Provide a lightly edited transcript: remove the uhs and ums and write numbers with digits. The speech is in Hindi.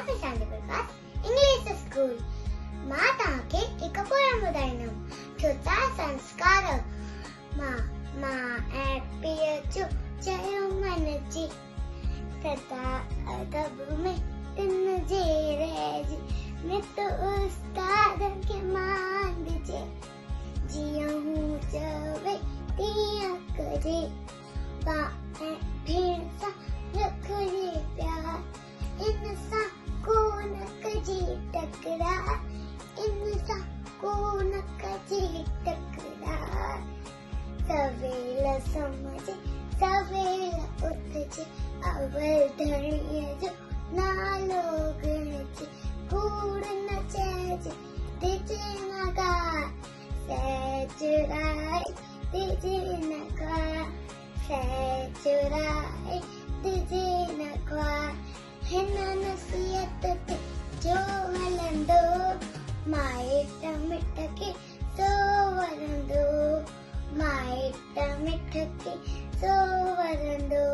इंग्लिश स्कूल मां तव्हांखे हिकु पोयम ॿुधाईंदमि। छोता संस्कार मां ऐं पीउ जो चयो मन जी सदा अदब में तिन जे रहिजी नित उस्ताद खे मान ॾिजे जीअं हू चवे तीअं कजे भाउ ऐं भेण सां रखजे प्यार इन सां को न कजे टकरार इन सां को न कजे टकरार सवेल समझे सवेल उथजे अवल धणीअ जो नालो गणजे कूड़ न चइजे तिजे न ॻाल्हि सचुराए तिजे न ॻाल्हि सचुराए तिजे न ॻाल्हि हिन नसीहत ते जो हलंदो माइट मिट खे सो वरंदो माइट मिट खे सो वरंदो।